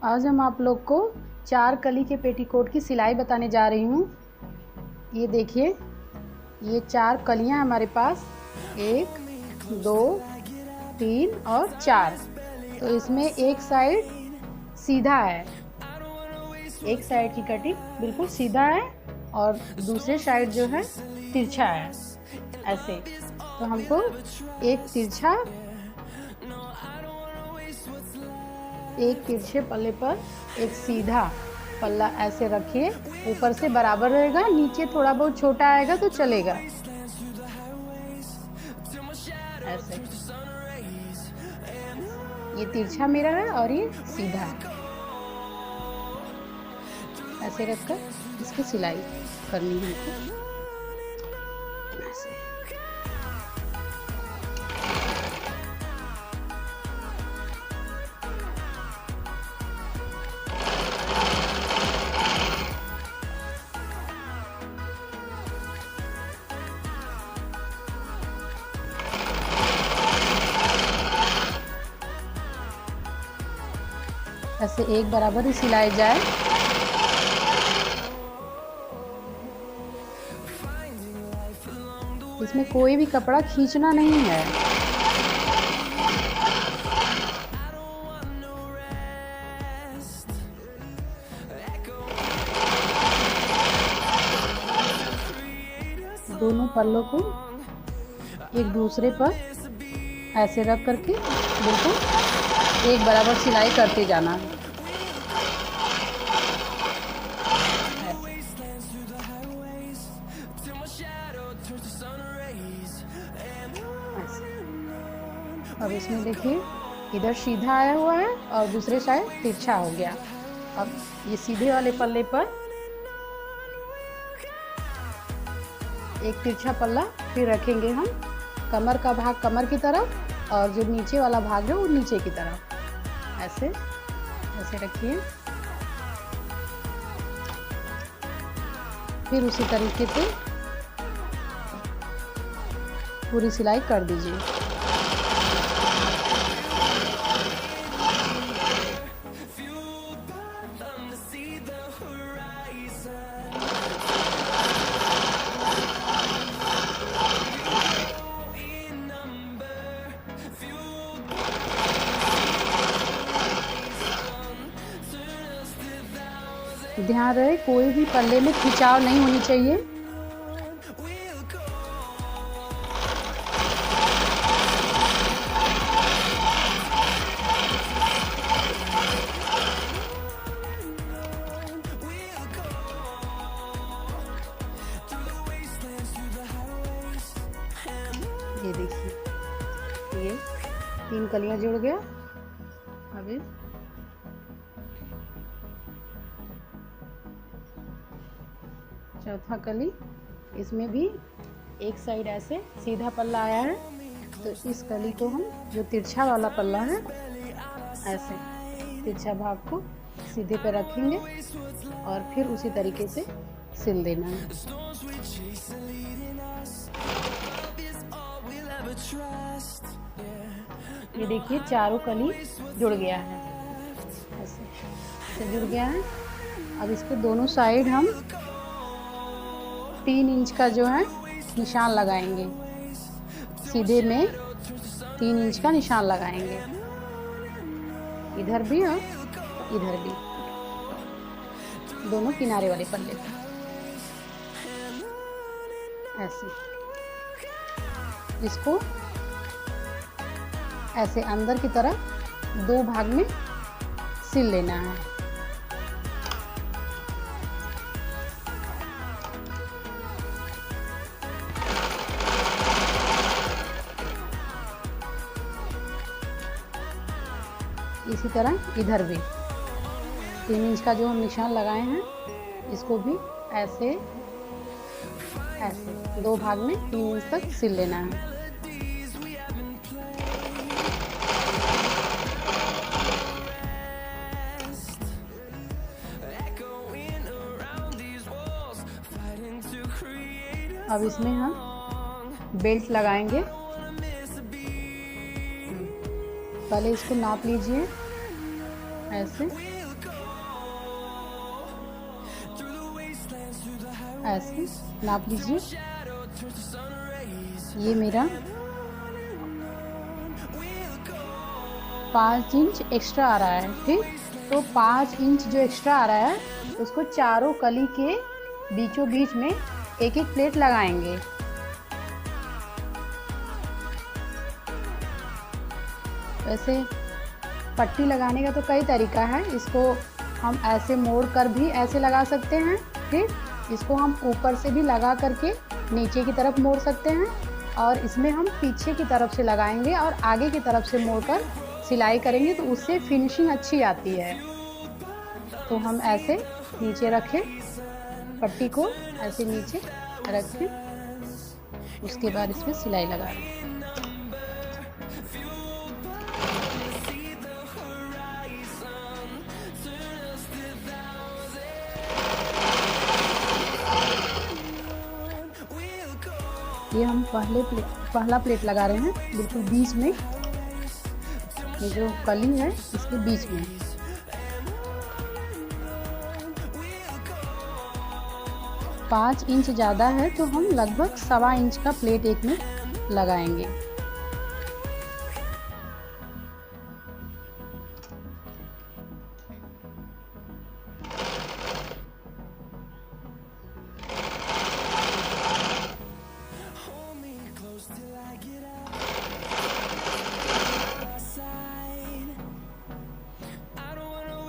आज हम आप लोग को 4 कली के पेटीकोट की सिलाई बताने जा रही हूँ। ये देखिए, ये 4 कलियाँ हमारे पास 1, 2, 3 और 4। तो इसमें एक साइड सीधा है, एक साइड की कटिंग बिल्कुल सीधा है और दूसरे साइड जो है तिरछा है ऐसे। तो हमको एक तिरछे पल्ले पर एक सीधा पल्ला ऐसे रखिए। ऊपर से बराबर रहेगा, नीचे थोड़ा बहुत छोटा आएगा तो चलेगा ऐसे। ये तिरछा मेरा है और ये सीधा है। ऐसे रखकर इसकी सिलाई करनी है हमको ऐसे। ऐसे एक बराबर ही सिलाई जाए। इसमें कोई भी कपड़ा खींचना नहीं है। दोनों पल्लों को एक दूसरे पर ऐसे रख करके बिल्कुल एक बराबर सिलाई करते जाना है। अब इसमें देखिए, इधर सीधा आया हुआ है और दूसरे साइड तिरछा हो गया। अब ये सीधे वाले पल्ले पर एक तिरछा पल्ला फिर रखेंगे हम। कमर का भाग कमर की तरफ और जो नीचे वाला भाग है वो नीचे की तरफ ऐसे ऐसे रखिए। फिर उसी तरीके से पूरी सिलाई कर दीजिए। ध्यान रहे कोई भी पल्ले में खिंचाव नहीं होनी चाहिए। ये देखिए, ये 3 कलियां जुड़ गया। अब चौथा कली, इसमें भी एक साइड ऐसे सीधा पल्ला आया है तो इस कली को हम जो तिरछा वाला पल्ला है ऐसे तिरछा भाग को सीधे पे रखेंगे और फिर उसी तरीके से सिल देना है। ये देखिए, चारों कली जुड़ गया है, ऐसे जुड़ गया है। अब इसके दोनों साइड हम 3 इंच का जो है निशान लगाएंगे। सीधे में 3 इंच का निशान लगाएंगे, इधर भी और इधर भी, दोनों किनारे वाले पल्ले पर ऐसे। इसको ऐसे अंदर की तरफ 2 भाग में सिल लेना है। इसी तरह इधर भी 3 इंच का जो हम निशान लगाए हैं इसको भी ऐसे ऐसे 2 भाग में 3 इंच तक सिल लेना है। अब इसमें हम बेल्ट लगाएंगे। पहले इसको नाप लीजिए ऐसे ऐसे नाप लीजिए। ये मेरा 5 इंच एक्स्ट्रा आ रहा है, ठीक। तो 5 इंच जो एक्स्ट्रा आ रहा है उसको चारों कली के बीचों बीच में एक एक प्लेट लगाएंगे। वैसे पट्टी लगाने का तो कई तरीका है, इसको हम ऐसे मोड़ कर भी ऐसे लगा सकते हैं, ठीक। इसको हम ऊपर से भी लगा करके नीचे की तरफ मोड़ सकते हैं, और इसमें हम पीछे की तरफ से लगाएंगे और आगे की तरफ से मोड़कर सिलाई करेंगे तो उससे फिनिशिंग अच्छी आती है। तो हम ऐसे नीचे रखें, पट्टी को ऐसे नीचे रखें, उसके बाद इसमें सिलाई लगा दें। ये हम पहला प्लेट लगा रहे हैं बिल्कुल बीच में, ये जो कली है इसके बीच में। पाँच इंच ज़्यादा है तो हम लगभग 1.25 इंच का प्लेट एक में लगाएंगे।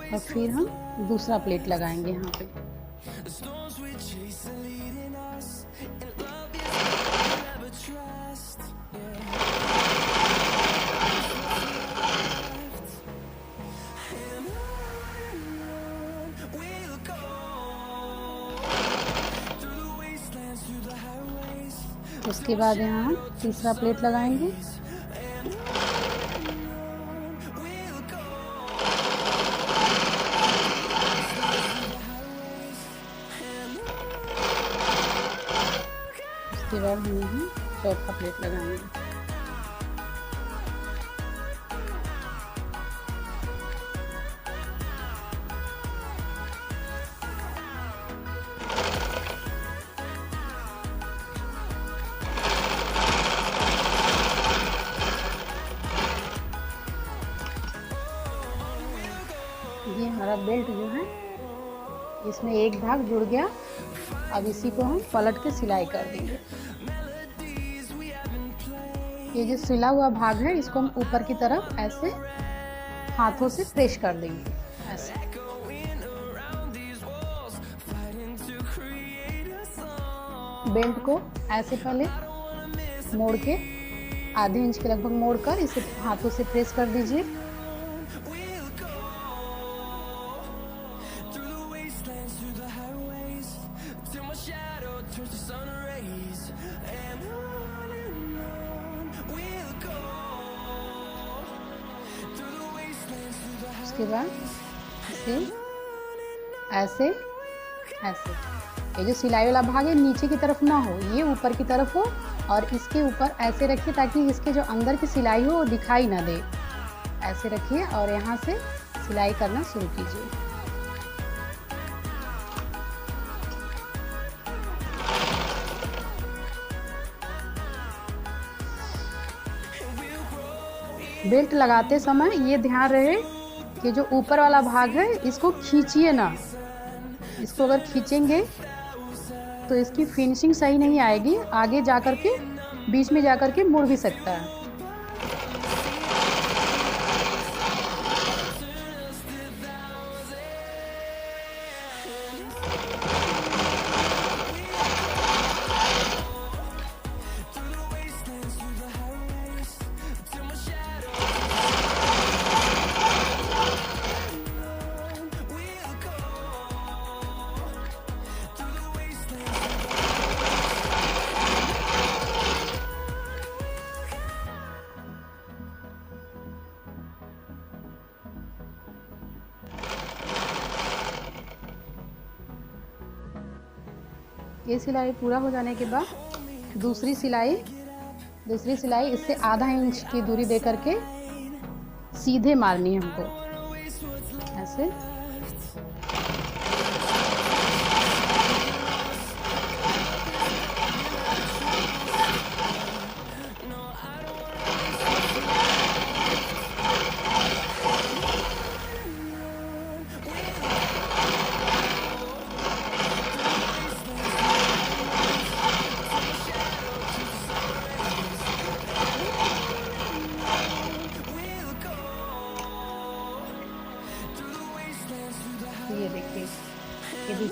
और फिर हम दूसरा प्लेट लगाएंगे यहाँ पे। उसके बाद यहाँ हम तीसरा प्लेट लगाएंगे। उसके बाद हम यहाँ चौथा प्लेट लगाएंगे। ये हमारा बेल्ट जो है इसमें एक भाग जुड़ गया। अब इसी को हम पलट के सिलाई कर देंगे। ये जो सिला हुआ भाग है इसको हम ऊपर की तरफ ऐसे हाथों से प्रेस कर देंगे, ऐसे। बेल्ट को ऐसे पहले मोड़ के आधे इंच के लगभग मोड़कर इसे हाथों से प्रेस कर दीजिए। उसके बाद इसे ऐसे ऐसे, ये जो सिलाई वाला भाग है नीचे की तरफ ना हो, ये ऊपर की तरफ हो, और इसके ऊपर ऐसे रखिए ताकि इसके जो अंदर की सिलाई हो वो दिखाई ना दे। ऐसे रखिए और यहाँ से सिलाई करना शुरू कीजिए। बेल्ट लगाते समय ये ध्यान रहे कि जो ऊपर वाला भाग है इसको खींचिए ना। इसको अगर खींचेंगे तो इसकी फिनिशिंग सही नहीं आएगी, आगे जाकर के बीच में जाकर के मुड़ भी सकता है। ये सिलाई पूरा हो जाने के बाद दूसरी सिलाई इससे आधा इंच की दूरी दे करके सीधे मारनी है हमको, ऐसे।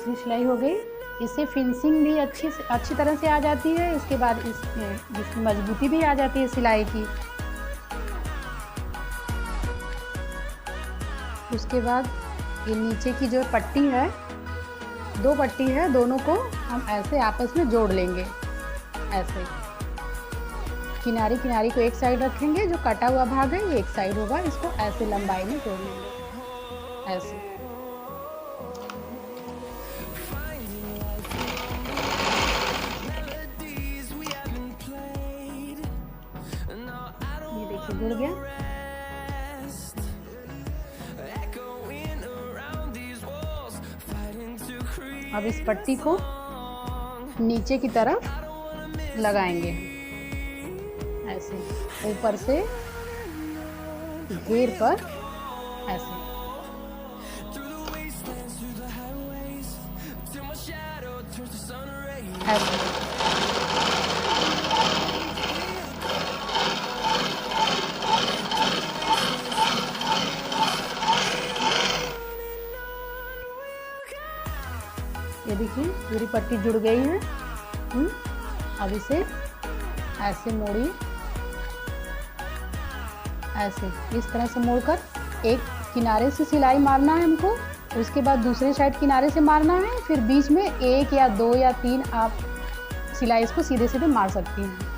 दूसरी सिलाई हो गई। इससे फिनिशिंग भी अच्छी तरह से आ जाती है। इसके बाद इसकी मजबूती भी आ जाती है सिलाई की। उसके बाद ये नीचे की जो पट्टी है, 2 पट्टी है, दोनों को हम ऐसे आपस में जोड़ लेंगे। ऐसे किनारी किनारी को एक साइड रखेंगे, जो कटा हुआ भाग है ये एक साइड होगा, इसको ऐसे लंबाई में जोड़ लेंगे ऐसे। ये देखिए जुड़ गया। अब इस पट्टी को नीचे की तरफ लगाएंगे ऐसे, ऊपर से घेर पर ऐसे। ऐसे ये देखिए पूरी पट्टी जुड़ गई है। अब इसे ऐसे मोड़िए, ऐसे इस तरह से मोड़कर एक किनारे से सिलाई मारना है हमको, उसके बाद दूसरे साइड किनारे से मारना है, फिर बीच में 1 या 2 या 3 आप सिलाई इसको सीधे सीधे मार सकती हैं।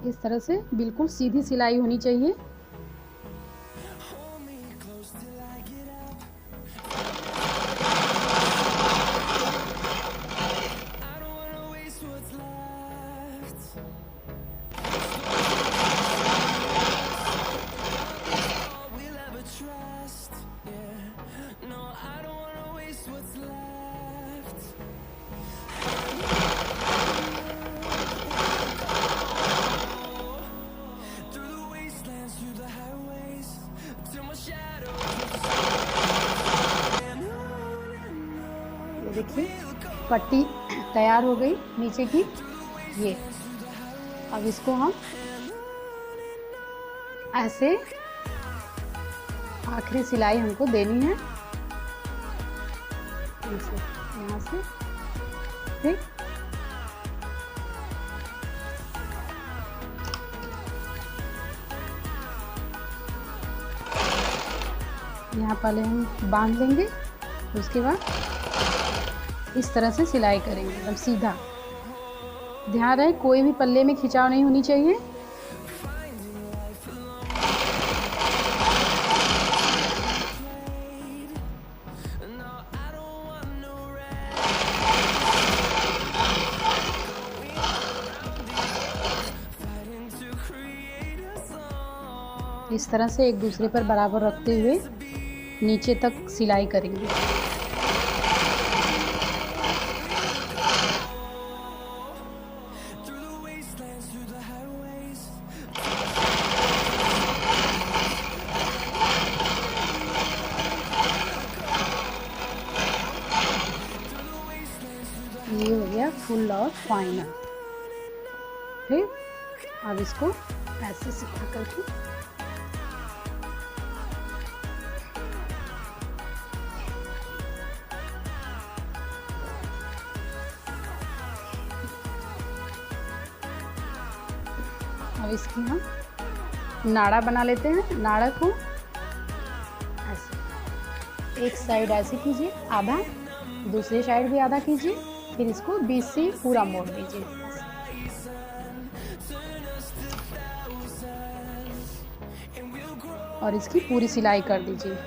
इस तरह से बिल्कुल सीधी सिलाई होनी चाहिए। देखिए पट्टी तैयार हो गई नीचे की। ये अब इसको हम ऐसे आखिरी सिलाई हमको देनी है यहाँ से, ठीक। यहाँ पहले हम बांध लेंगे, उसके बाद इस तरह से सिलाई करेंगे एकदम सीधा। ध्यान रहे कोई भी पल्ले में खिंचाव नहीं होनी चाहिए। इस तरह से एक दूसरे पर बराबर रखते हुए नीचे तक सिलाई करेंगे। ये हो गया फुल और फाइनल। ठीक, अब इसको ऐसे सिखा करके अब इसकी हम नाड़ा बना लेते हैं। नाड़ा को ऐसे एक साइड ऐसे कीजिए आधा, दूसरी साइड भी आधा कीजिए, फिर इसको बीच से पूरा मोड़ दीजिए। और इसकी पूरी सिलाई कर दीजिए।